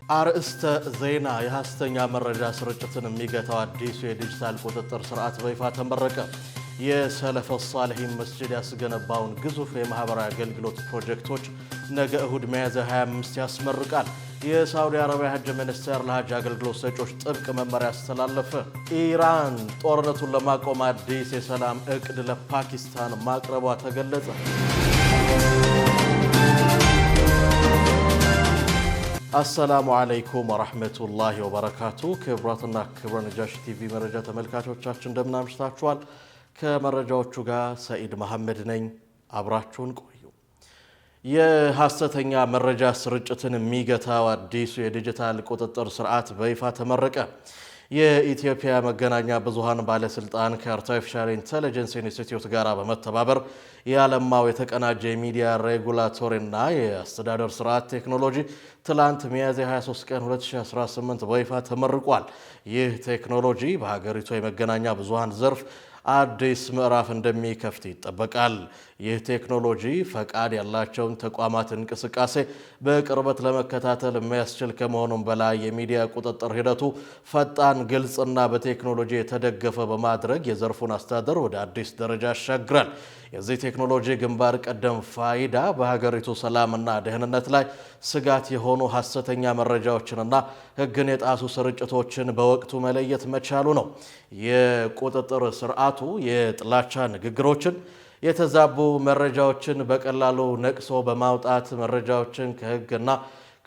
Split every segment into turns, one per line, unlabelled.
አርእስተ ዜና የሐሰተኛ መረጃ ስርጭትን የሚገታው አዲሱ የዲጂታል ቁጥጥር ስርዓት በይፋ ተመረቀ። የሰለፈ ሷሊሂን መስጂድ ያስገነባውን ግዙፍ የማህበራዊ አገልግሎት ፕሮጀክቶች ነገ እሁድ ሚያዝያ 25 ያስመርቃል። የሳዑዲ አረቢያ ሐጅ ሚኒስቴር ለሐጅ አገልግሎት ሰጪዎች ጥብቅ መመሪያ አስተላለፈ። ኢራን ጦርነቱን ለማቆም አዲስ የሰላም እቅድ ለፓኪስታን ማቅረቧ ተገለጸ። አሰላሙ አለይኩም ወራህመቱላሂ ወበረካቱ። ክቡራትና ክቡራን ነጃሺ ቲቪ መረጃ ተመልካቾቻችን እንደምን አምሽታችኋል? ከመረጃዎቹ ጋር ሰኢድ መሐመድ ነኝ። አብራችሁን ቆዩ። የሐሰተኛ መረጃ ስርጭትን የሚገታው አዲሱ የዲጂታል ቁጥጥር ስርዓት በይፋ ተመረቀ። የኢትዮጵያ መገናኛ ብዙሃን ባለስልጣን ከአርቲፊሻል ኢንተለጀንስ ኢንስቲትዩት ጋር በመተባበር የዓለማው የተቀናጀ የሚዲያ ሬጉላቶሪና የአስተዳደር ስርዓት ቴክኖሎጂ ትላንት ሚያዝያ 23 ቀን 2018 በይፋ ተመርቋል። ይህ ቴክኖሎጂ በሀገሪቱ የመገናኛ ብዙሃን ዘርፍ አዲስ ምዕራፍ እንደሚከፍት ይጠበቃል። ይህ ቴክኖሎጂ ፈቃድ ያላቸውን ተቋማት እንቅስቃሴ በቅርበት ለመከታተል የሚያስችል ከመሆኑም በላይ የሚዲያ ቁጥጥር ሂደቱ ፈጣን፣ ግልጽና በቴክኖሎጂ የተደገፈ በማድረግ የዘርፉን አስተዳደር ወደ አዲስ ደረጃ ያሻግራል። የዚህ ቴክኖሎጂ ግንባር ቀደም ፋይዳ በሀገሪቱ ሰላምና ደህንነት ላይ ስጋት የሆኑ ሐሰተኛ መረጃዎችንና ሕግን የጣሱ ስርጭቶችን በወቅቱ መለየት መቻሉ ነው። የቁጥጥር ስርዓቱ የጥላቻ ንግግሮችን፣ የተዛቡ መረጃዎችን በቀላሉ ነቅሶ በማውጣት መረጃዎችን ከሕግና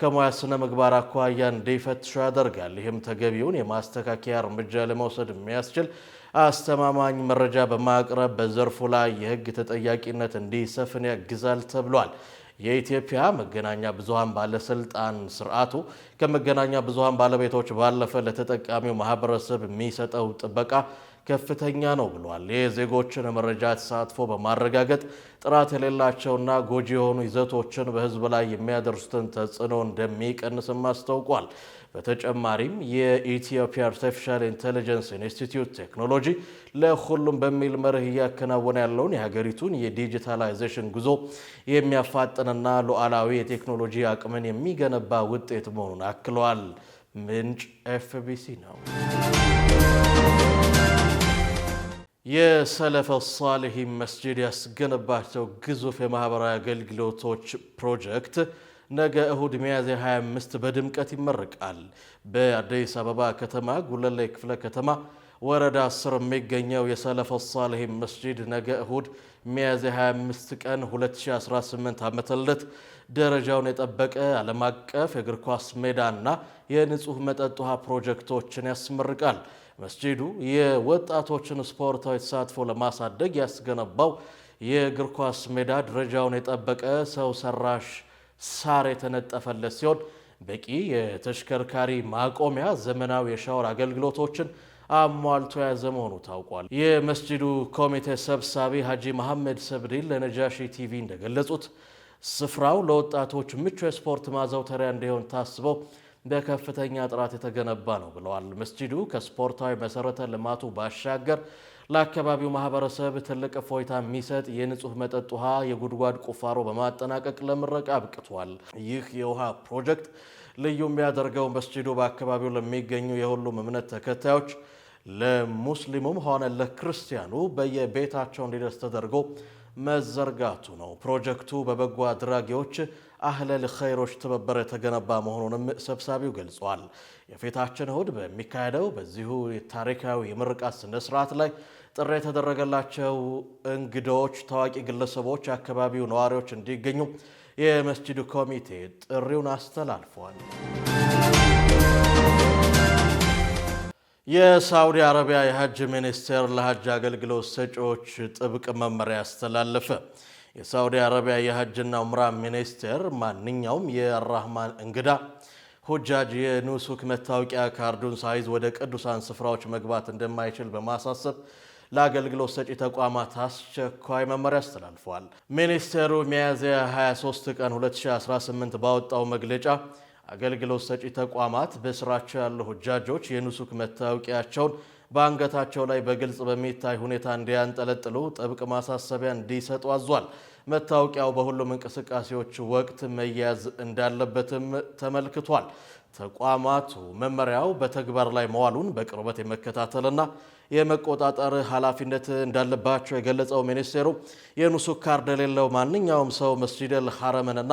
ከሙያ ስነ ምግባር አኳያ እንዲፈትሹ ያደርጋል። ይህም ተገቢውን የማስተካከያ እርምጃ ለመውሰድ የሚያስችል አስተማማኝ መረጃ በማቅረብ በዘርፉ ላይ የሕግ ተጠያቂነት እንዲሰፍን ያግዛል ተብሏል። የኢትዮጵያ መገናኛ ብዙሃን ባለስልጣን ስርዓቱ ከመገናኛ ብዙሃን ባለቤቶች ባለፈ ለተጠቃሚው ማህበረሰብ የሚሰጠው ጥበቃ ከፍተኛ ነው ብሏል። የዜጎችን መረጃ ተሳትፎ በማረጋገጥ ጥራት የሌላቸውና ጎጂ የሆኑ ይዘቶችን በህዝብ ላይ የሚያደርሱትን ተጽዕኖ እንደሚቀንስም አስታውቋል። በተጨማሪም የኢትዮጵያ አርቲፊሻል ኢንተለጀንስ ኢንስቲትዩት ቴክኖሎጂ ለሁሉም በሚል መርህ እያከናወነ ያለውን የሀገሪቱን የዲጂታላይዜሽን ጉዞ የሚያፋጥንና ሉዓላዊ የቴክኖሎጂ አቅምን የሚገነባ ውጤት መሆኑን አክለዋል። ምንጭ ኤፍቢሲ ነው። የሰለፈ ሷሊሂን መስጂድ ያስገነባቸው ግዙፍ የማህበራዊ አገልግሎቶች ፕሮጀክት ነገ እሁድ ሚያዝያ 25 በድምቀት ይመረቃል። በአዲስ አበባ ከተማ ጉለሌ ክፍለ ከተማ ወረዳ 10 የሚገኘው የሰለፈ ሷሊሂን መስጂድ ነገ እሁድ ሚያዝያ 25 ቀን 2018 ዓ.ም ደረጃውን የጠበቀ ዓለም አቀፍ የእግር ኳስ ሜዳና የንጹህ መጠጥ ውሃ ፕሮጀክቶችን ያስመርቃል። መስጂዱ የወጣቶችን ስፖርታዊ ተሳትፎ ለማሳደግ ያስገነባው የእግር ኳስ ሜዳ ደረጃውን የጠበቀ ሰው ሰራሽ ሳር የተነጠፈለት ሲሆን በቂ የተሽከርካሪ ማቆሚያ፣ ዘመናዊ የሻወር አገልግሎቶችን አሟልቶ የያዘ መሆኑ ታውቋል። የመስጂዱ ኮሚቴ ሰብሳቢ ሀጂ መሐመድ ሰብዲል ለነጃሺ ቲቪ እንደገለጹት ስፍራው ለወጣቶች ምቹ የስፖርት ማዘውተሪያ እንዲሆን ታስበው በከፍተኛ ጥራት የተገነባ ነው ብለዋል። መስጂዱ ከስፖርታዊ መሰረተ ልማቱ ባሻገር ለአካባቢው ማህበረሰብ ትልቅ እፎይታ የሚሰጥ የንጹህ መጠጥ ውሃ የጉድጓድ ቁፋሮ በማጠናቀቅ ለምረቃ አብቅቷል። ይህ የውሃ ፕሮጀክት ልዩ የሚያደርገው መስጂዱ በአካባቢው ለሚገኙ የሁሉም እምነት ተከታዮች ለሙስሊሙም ሆነ ለክርስቲያኑ በየቤታቸው እንዲደርስ ተደርጎ መዘርጋቱ ነው። ፕሮጀክቱ በበጎ አድራጊዎች አህለል ኸይሮች ትብብር የተገነባ መሆኑንም ሰብሳቢው ገልጿል። የፊታችን እሁድ በሚካሄደው በዚሁ ታሪካዊ የምርቃት ስነ ስርዓት ላይ ጥሪ የተደረገላቸው እንግዶች፣ ታዋቂ ግለሰቦች፣ የአካባቢው ነዋሪዎች እንዲገኙ የመስጂዱ ኮሚቴ ጥሪውን አስተላልፏል። የሳዑዲ አረቢያ የሐጅ ሚኒስቴር ለሐጅ አገልግሎት ሰጪዎች ጥብቅ መመሪያ አስተላለፈ። የሳዑዲ አረቢያ የሐጅና ዑምራ ሚኒስቴር ማንኛውም የአራህማን እንግዳ ሁጃጅ የኑሱክ መታወቂያ ካርዱን ሳይዝ ወደ ቅዱሳን ስፍራዎች መግባት እንደማይችል በማሳሰብ ለአገልግሎት ሰጪ ተቋማት አስቸኳይ መመሪያ አስተላልፏል። ሚኒስቴሩ ሚያዝያ 23 ቀን 2018 ባወጣው መግለጫ አገልግሎት ሰጪ ተቋማት በስራቸው ያሉ ሁጃጆች የኑሱክ መታወቂያቸውን በአንገታቸው ላይ በግልጽ በሚታይ ሁኔታ እንዲያንጠለጥሉ ጥብቅ ማሳሰቢያ እንዲሰጡ አዟል። መታወቂያው በሁሉም እንቅስቃሴዎች ወቅት መያዝ እንዳለበትም ተመልክቷል። ተቋማቱ መመሪያው በተግባር ላይ መዋሉን በቅርበት የመከታተልና የመቆጣጠር ኃላፊነት እንዳለባቸው የገለጸው ሚኒስቴሩ የኑሱክ ካርድ የሌለው ማንኛውም ሰው መስጂደል ሐረምንና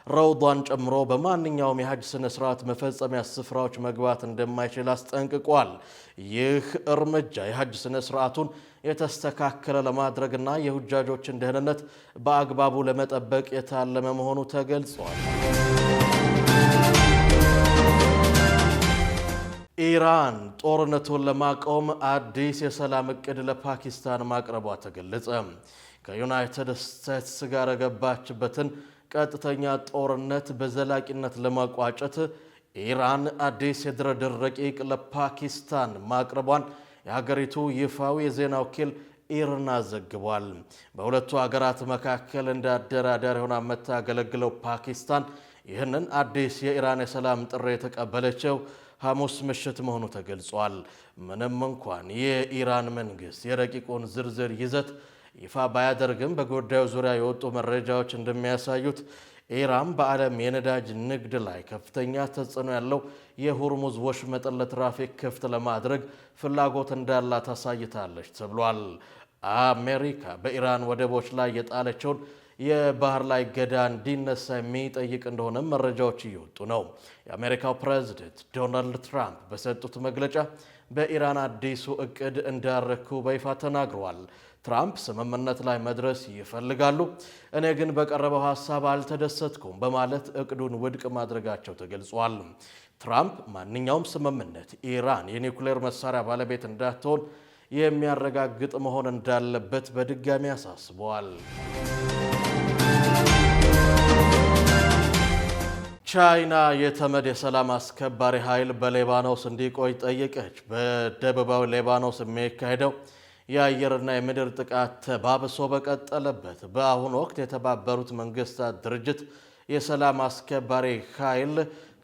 ረውዷን ጨምሮ በማንኛውም የሐጅ ስነ ስርዓት መፈጸሚያ ስፍራዎች መግባት እንደማይችል አስጠንቅቋል። ይህ እርምጃ የሐጅ ስነ ስርዓቱን የተስተካከለ ለማድረግና የሁጃጆችን ደህንነት በአግባቡ ለመጠበቅ የታለመ መሆኑ ተገልጿል። ኢራን ጦርነቱን ለማቆም አዲስ የሰላም እቅድ ለፓኪስታን ማቅረቧ ተገለጸ። ከዩናይትድ ስቴትስ ጋር የገባችበትን ቀጥተኛ ጦርነት በዘላቂነት ለማቋጨት ኢራን አዲስ የድርድር ረቂቅ ለፓኪስታን ማቅረቧን የሀገሪቱ ይፋዊ የዜና ወኪል ኢርና ዘግቧል። በሁለቱ ሀገራት መካከል እንደ አደራዳሪ ሆና የምታገለግለው ፓኪስታን ይህንን አዲስ የኢራን የሰላም ጥሪ የተቀበለችው ሐሙስ ምሽት መሆኑ ተገልጿል። ምንም እንኳን የኢራን መንግስት የረቂቁን ዝርዝር ይዘት ይፋ ባያደርግም በጉዳዩ ዙሪያ የወጡ መረጃዎች እንደሚያሳዩት ኢራን በዓለም የነዳጅ ንግድ ላይ ከፍተኛ ተጽዕኖ ያለው የሆርሙዝ ወሽመጥን ለትራፊክ ክፍት ለማድረግ ፍላጎት እንዳላት አሳይታለች ተብሏል። አሜሪካ በኢራን ወደቦች ላይ የጣለችውን የባህር ላይ ገዳ እንዲነሳ የሚጠይቅ እንደሆነ መረጃዎች እየወጡ ነው። የአሜሪካው ፕሬዝዳንት ዶናልድ ትራምፕ በሰጡት መግለጫ በኢራን አዲሱ እቅድ እንዳረኩ በይፋ ተናግረዋል። ትራምፕ ስምምነት ላይ መድረስ ይፈልጋሉ፣ እኔ ግን በቀረበው ሐሳብ አልተደሰትኩም በማለት እቅዱን ውድቅ ማድረጋቸው ተገልጿል። ትራምፕ ማንኛውም ስምምነት ኢራን የኒውክሌር መሳሪያ ባለቤት እንዳትሆን የሚያረጋግጥ መሆን እንዳለበት በድጋሚ አሳስበዋል። ቻይና የተመድ የሰላም አስከባሪ ኃይል በሌባኖስ እንዲቆይ ጠየቀች። በደቡባዊ ሌባኖስ የሚካሄደው የአየርና የምድር ጥቃት ተባብሶ በቀጠለበት በአሁኑ ወቅት የተባበሩት መንግስታት ድርጅት የሰላም አስከባሪ ኃይል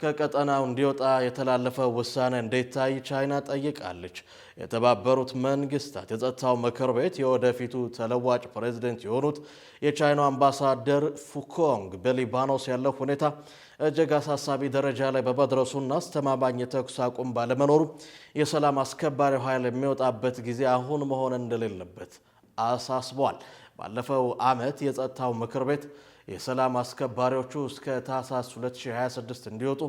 ከቀጠናው እንዲወጣ የተላለፈው ውሳኔ እንዲታይ ቻይና ጠይቃለች። የተባበሩት መንግስታት የጸጥታው ምክር ቤት የወደፊቱ ተለዋጭ ፕሬዝደንት የሆኑት የቻይናው አምባሳደር ፉኮንግ በሊባኖስ ያለው ሁኔታ እጅግ አሳሳቢ ደረጃ ላይ በመድረሱና አስተማማኝ የተኩስ አቁም ባለመኖሩ የሰላም አስከባሪው ኃይል የሚወጣበት ጊዜ አሁን መሆን እንደሌለበት አሳስቧል። ባለፈው ዓመት የጸጥታው ምክር ቤት የሰላም አስከባሪዎቹ እስከ ታህሳስ 2026 እንዲወጡ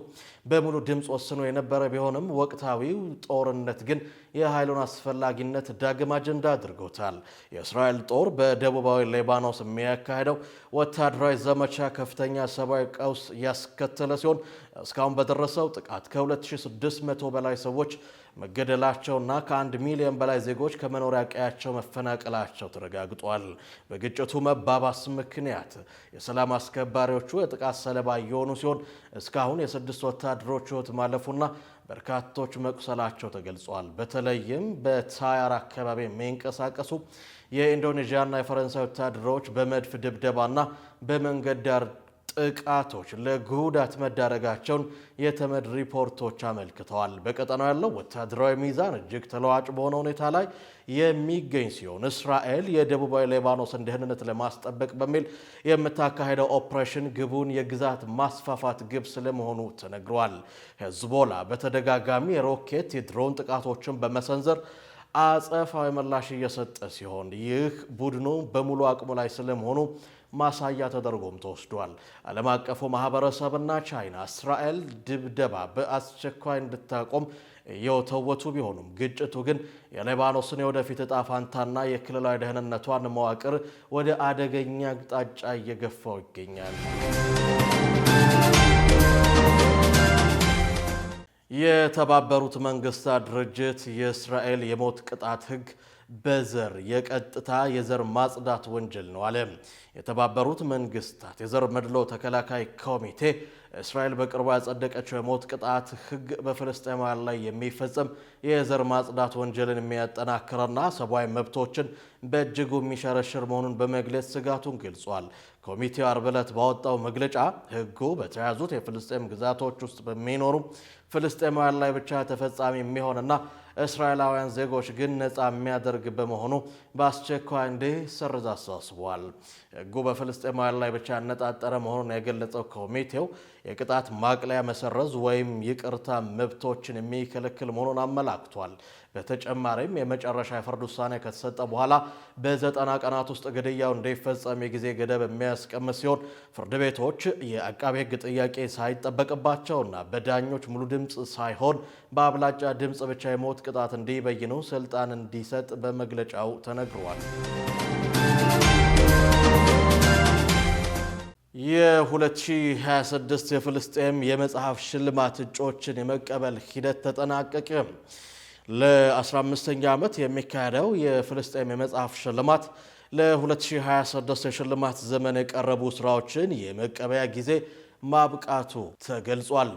በሙሉ ድምፅ ወስኖ የነበረ ቢሆንም ወቅታዊው ጦርነት ግን የኃይሉን አስፈላጊነት ዳግም አጀንዳ አድርጎታል። የእስራኤል ጦር በደቡባዊ ሌባኖስ የሚያካሄደው ወታደራዊ ዘመቻ ከፍተኛ ሰብአዊ ቀውስ ያስከተለ ሲሆን እስካሁን በደረሰው ጥቃት ከ2600 በላይ ሰዎች መገደላቸውና ከ1 ሚሊዮን በላይ ዜጎች ከመኖሪያ ቀያቸው መፈናቀላቸው ተረጋግጧል። በግጭቱ መባባስ ምክንያት የሰላም አስከባሪዎቹ የጥቃት ሰለባ የሆኑ ሲሆን እስካሁን የ6 ወታደሮች ሕይወት ማለፉና በርካቶች መቁሰላቸው ተገልጿል። በተለይም በታያር አካባቢ የሚንቀሳቀሱ የኢንዶኔዥያና የፈረንሳይ ወታደሮች በመድፍ ድብደባና በመንገድ ዳር ጥቃቶች ለጉዳት መዳረጋቸውን የተመድ ሪፖርቶች አመልክተዋል። በቀጠናው ያለው ወታደራዊ ሚዛን እጅግ ተለዋጭ በሆነ ሁኔታ ላይ የሚገኝ ሲሆን እስራኤል የደቡባዊ ሌባኖስን ደህንነት ለማስጠበቅ በሚል የምታካሄደው ኦፕሬሽን ግቡን የግዛት ማስፋፋት ግብ ስለመሆኑ ተነግሯል። ሄዝቦላ በተደጋጋሚ የሮኬት የድሮን ጥቃቶችን በመሰንዘር አጸፋዊ ምላሽ እየሰጠ ሲሆን ይህ ቡድኑ በሙሉ አቅሙ ላይ ስለመሆኑ ማሳያ ተደርጎም ተወስዷል። ዓለም አቀፉ ማህበረሰብና ቻይና እስራኤል ድብደባ በአስቸኳይ እንድታቆም እየወተወቱ ቢሆኑም ግጭቱ ግን የሌባኖስን የወደፊት ዕጣ ፋንታና የክልላዊ ደህንነቷን መዋቅር ወደ አደገኛ አቅጣጫ እየገፋው ይገኛል። የተባበሩት መንግስታት ድርጅት የእስራኤል የሞት ቅጣት ሕግ በዘር የቀጥታ የዘር ማጽዳት ወንጀል ነው አለ። የተባበሩት መንግስታት የዘር መድሎ ተከላካይ ኮሚቴ እስራኤል በቅርቡ ያጸደቀችው የሞት ቅጣት ሕግ በፍልስጤማውያን ላይ የሚፈጸም የዘር ማጽዳት ወንጀልን የሚያጠናክርና ሰብአዊ መብቶችን በእጅጉ የሚሸረሽር መሆኑን በመግለጽ ስጋቱን ገልጿል። ኮሚቴው ዓርብ ዕለት ባወጣው መግለጫ ሕጉ በተያዙት የፍልስጤም ግዛቶች ውስጥ በሚኖሩ ፍልስጤማውያን ላይ ብቻ ተፈጻሚ የሚሆንና እስራኤላውያን ዜጎች ግን ነፃ የሚያደርግ በመሆኑ በአስቸኳይ እንዲሰረዝ አሳስቧል። ሕጉ በፍልስጤማውያን ላይ ብቻ ያነጣጠረ መሆኑን የገለጸው ኮሚቴው የቅጣት ማቅለያ መሰረዝ ወይም ይቅርታ መብቶችን የሚከለክል መሆኑን አመላክቷል። በተጨማሪም የመጨረሻ የፍርድ ውሳኔ ከተሰጠ በኋላ በ90 ቀናት ውስጥ ግድያው እንዲፈጸም የጊዜ ገደብ የሚያስቀምጥ ሲሆን ፍርድ ቤቶች የአቃቤ ሕግ ጥያቄ ሳይጠበቅባቸውና በዳኞች ሙሉ ድምፅ ሳይሆን በአብላጫ ድምፅ ብቻ የሞት ቅጣት እንዲበይኑ ስልጣን እንዲሰጥ በመግለጫው ተነግሯል። የ2026 የፍልስጤም የመጽሐፍ ሽልማት እጩዎችን የመቀበል ሂደት ተጠናቀቀ። ለ15ኛ ዓመት የሚካሄደው የፍልስጤም የመጽሐፍ ሽልማት ለ2026 የሽልማት ዘመን የቀረቡ ስራዎችን የመቀበያ ጊዜ ማብቃቱ ተገልጿል።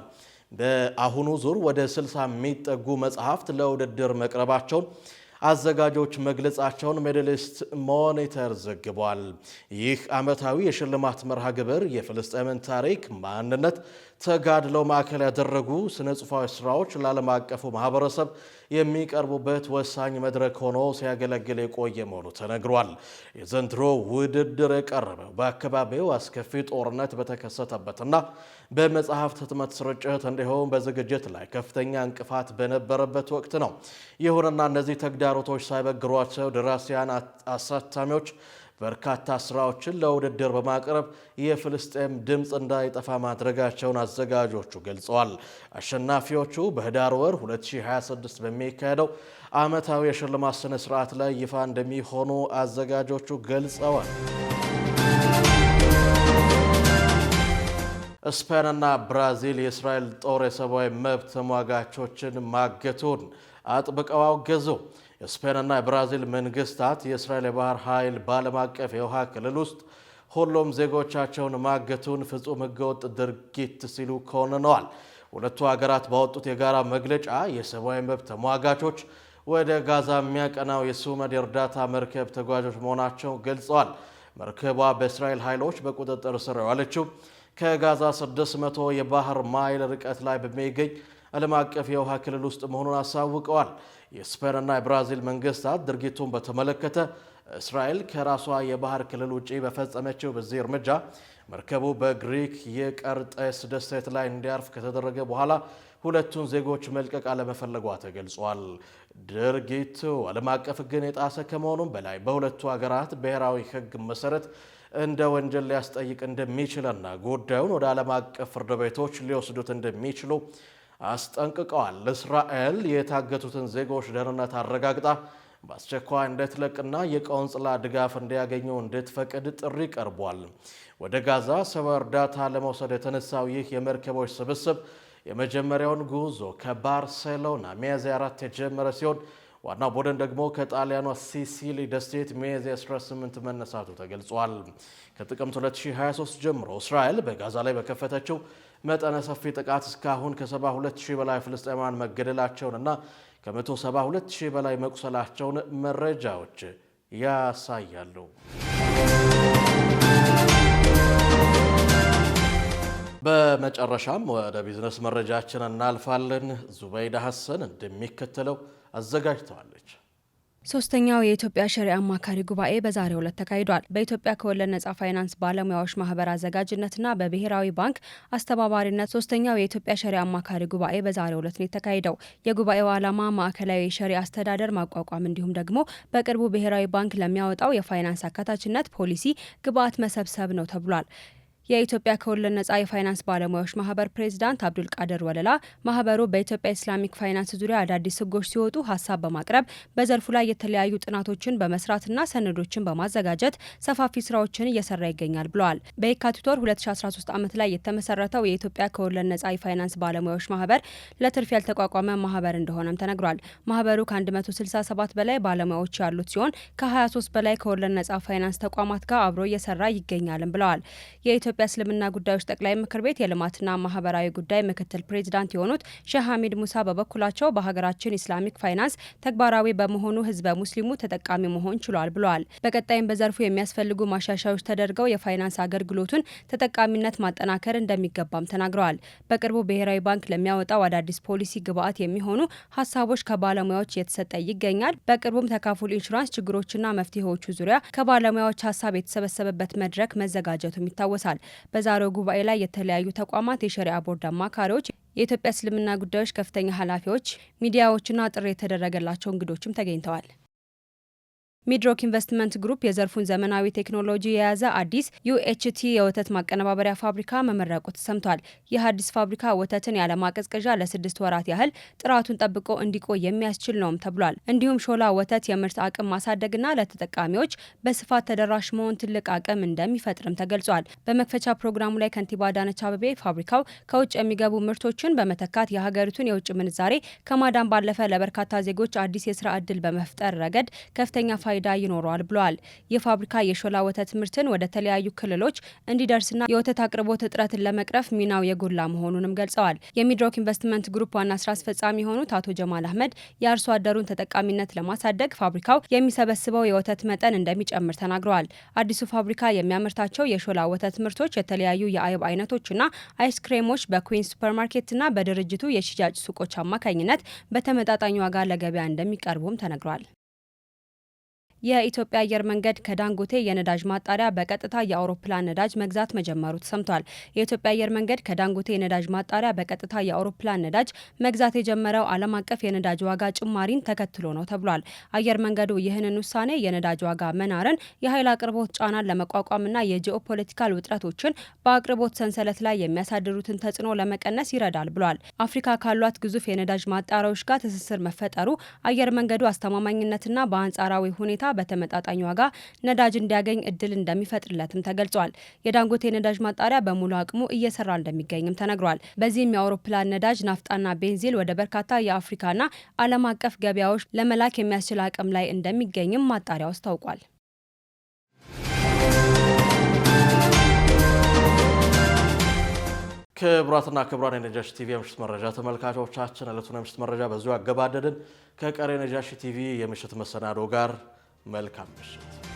በአሁኑ ዙር ወደ 60 የሚጠጉ መጽሐፍት ለውድድር መቅረባቸውን አዘጋጆች መግለጻቸውን ሚድል ኢስት ሞኒተር ዘግቧል። ይህ ዓመታዊ የሽልማት መርሃ ግብር የፍልስጤምን ታሪክ፣ ማንነት፣ ተጋድሎ ማዕከል ያደረጉ ስነ ጽሑፋዊ ስራዎች ለዓለም አቀፉ ማህበረሰብ የሚቀርቡበት ወሳኝ መድረክ ሆኖ ሲያገለግል የቆየ መሆኑ ተነግሯል። የዘንድሮ ውድድር የቀረበው በአካባቢው አስከፊ ጦርነት በተከሰተበትና በመጽሐፍት ህትመት ስርጭት እንዲሁም በዝግጅት ላይ ከፍተኛ እንቅፋት በነበረበት ወቅት ነው። ይሁንና እነዚህ ተግዳሮቶች ሳይበግሯቸው ደራሲያን፣ አሳታሚዎች በርካታ ስራዎችን ለውድድር በማቅረብ የፍልስጤም ድምፅ እንዳይጠፋ ማድረጋቸውን አዘጋጆቹ ገልጸዋል። አሸናፊዎቹ በህዳር ወር 2026 በሚካሄደው ዓመታዊ የሽልማት ስነ ስርዓት ላይ ይፋ እንደሚሆኑ አዘጋጆቹ ገልጸዋል። ስፔንና ብራዚል የእስራኤል ጦር የሰብአዊ መብት ተሟጋቾችን ማገቱን አጥብቀው አወገዙ። የስፔንና የብራዚል መንግስታት የእስራኤል የባህር ኃይል በዓለም አቀፍ የውሃ ክልል ውስጥ ሁሉም ዜጎቻቸውን ማገቱን ፍጹም ህገወጥ ድርጊት ሲሉ ኮንነዋል። ሁለቱ ሀገራት ባወጡት የጋራ መግለጫ የሰብአዊ መብት ተሟጋቾች ወደ ጋዛ የሚያቀናው የሱመድ የእርዳታ መርከብ ተጓዦች መሆናቸው ገልጸዋል። መርከቧ በእስራኤል ኃይሎች በቁጥጥር ስር የዋለችው ከጋዛ 600 የባህር ማይል ርቀት ላይ በሚገኝ ዓለም አቀፍ የውሃ ክልል ውስጥ መሆኑን አሳውቀዋል። የስፔንና የብራዚል መንግስታት ድርጊቱን በተመለከተ እስራኤል ከራሷ የባህር ክልል ውጪ በፈጸመችው በዚህ እርምጃ መርከቡ በግሪክ የቀርጤስ ደሴት ላይ እንዲያርፍ ከተደረገ በኋላ ሁለቱን ዜጎች መልቀቅ አለመፈለጓ ተገልጿል። ድርጊቱ ዓለም አቀፍ ሕግን የጣሰ ከመሆኑም በላይ በሁለቱ ሀገራት ብሔራዊ ሕግ መሰረት እንደ ወንጀል ሊያስጠይቅ እንደሚችልና ጉዳዩን ወደ ዓለም አቀፍ ፍርድ ቤቶች ሊወስዱት እንደሚችሉ አስጠንቅቀዋል። እስራኤል የታገቱትን ዜጎች ደህንነት አረጋግጣ በአስቸኳይ እንድትለቅና የቆንጽላ ድጋፍ እንዲያገኙ እንድትፈቅድ ጥሪ ቀርቧል። ወደ ጋዛ ሰብአዊ እርዳታ ለመውሰድ የተነሳው ይህ የመርከቦች ስብስብ የመጀመሪያውን ጉዞ ከባርሴሎና ሚያዝያ 4 የጀመረ ሲሆን ዋናው ቡድን ደግሞ ከጣሊያኗ ሲሲሊ ደሴት ሚያዝያ 18 መነሳቱ ተገልጿል። ከጥቅምት 2023 ጀምሮ እስራኤል በጋዛ ላይ በከፈተችው መጠነ ሰፊ ጥቃት እስካሁን ከ72000 በላይ ፍልስጤማውያን መገደላቸውንና ከ172,000 በላይ መቁሰላቸውን መረጃዎች ያሳያሉ። በመጨረሻም ወደ ቢዝነስ መረጃችን እናልፋለን። ዙበይዳ ሐሰን እንደሚከተለው አዘጋጅተዋለች።
ሶስተኛው የኢትዮጵያ ሸሪዓ አማካሪ ጉባኤ በዛሬው ዕለት ተካሂዷል። በኢትዮጵያ ከወለድ ነጻ ፋይናንስ ባለሙያዎች ማህበር አዘጋጅነትና በብሔራዊ ባንክ አስተባባሪነት ሶስተኛው የኢትዮጵያ ሸሪዓ አማካሪ ጉባኤ በዛሬው ዕለት ነው የተካሄደው። የጉባኤው ዓላማ ማዕከላዊ የሸሪዓ አስተዳደር ማቋቋም እንዲሁም ደግሞ በቅርቡ ብሔራዊ ባንክ ለሚያወጣው የፋይናንስ አካታችነት ፖሊሲ ግብዓት መሰብሰብ ነው ተብሏል። የኢትዮጵያ ከወለድ ነጻ የፋይናንስ ባለሙያዎች ማህበር ፕሬዚዳንት አብዱል ቃድር ወለላ ማህበሩ በኢትዮጵያ ኢስላሚክ ፋይናንስ ዙሪያ አዳዲስ ህጎች ሲወጡ ሀሳብ በማቅረብ በዘርፉ ላይ የተለያዩ ጥናቶችን በመስራትና ሰነዶችን በማዘጋጀት ሰፋፊ ስራዎችን እየሰራ ይገኛል ብለዋል። በየካቲት ወር 2013 ዓመት ላይ የተመሰረተው የኢትዮጵያ ከወለድ ነጻ የፋይናንስ ባለሙያዎች ማህበር ለትርፍ ያልተቋቋመ ማህበር እንደሆነም ተነግሯል። ማህበሩ ከ167 በላይ ባለሙያዎች ያሉት ሲሆን ከ23 በላይ ከወለድ ነጻ ፋይናንስ ተቋማት ጋር አብሮ እየሰራ ይገኛልም ብለዋል። የኢትዮጵያ እስልምና ጉዳዮች ጠቅላይ ምክር ቤት የልማትና ማህበራዊ ጉዳይ ምክትል ፕሬዚዳንት የሆኑት ሼህ ሐሚድ ሙሳ በበኩላቸው በሀገራችን ኢስላሚክ ፋይናንስ ተግባራዊ በመሆኑ ህዝበ ሙስሊሙ ተጠቃሚ መሆን ችሏል ብለዋል። በቀጣይም በዘርፉ የሚያስፈልጉ ማሻሻያዎች ተደርገው የፋይናንስ አገልግሎቱን ተጠቃሚነት ማጠናከር እንደሚገባም ተናግረዋል። በቅርቡ ብሔራዊ ባንክ ለሚያወጣው አዳዲስ ፖሊሲ ግብዓት የሚሆኑ ሀሳቦች ከባለሙያዎች እየተሰጠ ይገኛል። በቅርቡም ተካፉል ኢንሹራንስ ችግሮችና መፍትሄዎቹ ዙሪያ ከባለሙያዎች ሀሳብ የተሰበሰበበት መድረክ መዘጋጀቱም ይታወሳል። በዛሬው ጉባኤ ላይ የተለያዩ ተቋማት የሸሪዓ ቦርድ አማካሪዎች፣ የኢትዮጵያ እስልምና ጉዳዮች ከፍተኛ ኃላፊዎች፣ ሚዲያዎችና ጥሪ የተደረገላቸው እንግዶችም ተገኝተዋል። ሚድሮክ ኢንቨስትመንት ግሩፕ የዘርፉን ዘመናዊ ቴክኖሎጂ የያዘ አዲስ ዩኤችቲ የወተት ማቀነባበሪያ ፋብሪካ መመረቁ ተሰምቷል። ይህ አዲስ ፋብሪካ ወተትን ያለማቀዝቀዣ ለ6 ወራት ያህል ጥራቱን ጠብቆ እንዲቆይ የሚያስችል ነውም ተብሏል። እንዲሁም ሾላ ወተት የምርት አቅም ማሳደግና ለተጠቃሚዎች በስፋት ተደራሽ መሆን ትልቅ አቅም እንደሚፈጥርም ተገልጿል። በመክፈቻ ፕሮግራሙ ላይ ከንቲባ አዳነች አቤቤ ፋብሪካው ከውጭ የሚገቡ ምርቶችን በመተካት የሀገሪቱን የውጭ ምንዛሬ ከማዳን ባለፈ ለበርካታ ዜጎች አዲስ የስራ ዕድል በመፍጠር ረገድ ከፍተኛ ፋይዳ ይኖረዋል ብለዋል። የፋብሪካ የሾላ ወተት ምርትን ወደ ተለያዩ ክልሎች እንዲደርስና የወተት አቅርቦት እጥረትን ለመቅረፍ ሚናው የጎላ መሆኑንም ገልጸዋል። የሚድሮክ ኢንቨስትመንት ግሩፕ ዋና ስራ አስፈጻሚ የሆኑት አቶ ጀማል አህመድ የአርሶ አደሩን ተጠቃሚነት ለማሳደግ ፋብሪካው የሚሰበስበው የወተት መጠን እንደሚጨምር ተናግረዋል። አዲሱ ፋብሪካ የሚያመርታቸው የሾላ ወተት ምርቶች የተለያዩ የአይብ አይነቶችና አይስክሬሞች በኩዊንስ ሱፐርማርኬትና በድርጅቱ የሽያጭ ሱቆች አማካኝነት በተመጣጣኝ ዋጋ ለገበያ እንደሚቀርቡም ተነግሯል። የኢትዮጵያ አየር መንገድ ከዳንጎቴ የነዳጅ ማጣሪያ በቀጥታ የአውሮፕላን ነዳጅ መግዛት መጀመሩ ተሰምቷል። የኢትዮጵያ አየር መንገድ ከዳንጎቴ የነዳጅ ማጣሪያ በቀጥታ የአውሮፕላን ነዳጅ መግዛት የጀመረው ዓለም አቀፍ የነዳጅ ዋጋ ጭማሪን ተከትሎ ነው ተብሏል። አየር መንገዱ ይህንን ውሳኔ የነዳጅ ዋጋ መናርን፣ የኃይል አቅርቦት ጫናን ለመቋቋምና የጂኦፖለቲካል ውጥረቶችን በአቅርቦት ሰንሰለት ላይ የሚያሳድሩትን ተጽዕኖ ለመቀነስ ይረዳል ብሏል። አፍሪካ ካሏት ግዙፍ የነዳጅ ማጣሪያዎች ጋር ትስስር መፈጠሩ አየር መንገዱ አስተማማኝነትና በአንጻራዊ ሁኔታ በተመጣጣኝ ዋጋ ነዳጅ እንዲያገኝ እድል እንደሚፈጥርለትም ተገልጿል። የዳንጎቴ ነዳጅ ማጣሪያ በሙሉ አቅሙ እየሰራ እንደሚገኝም ተነግሯል። በዚህም የአውሮፕላን ነዳጅ፣ ናፍጣና ቤንዚል ወደ በርካታ የአፍሪካና ዓለም አቀፍ ገበያዎች ለመላክ የሚያስችል አቅም ላይ እንደሚገኝም ማጣሪያው አስታውቋል።
ክቡራትና ክቡራን የነጃሺ ቲቪ የምሽት መረጃ ተመልካቾቻችን ዕለቱን የምሽት መረጃ በዚሁ አገባደድን። ከቀሪ የነጃሺ ቲቪ የምሽት መሰናዶ ጋር መልካም ምሽት።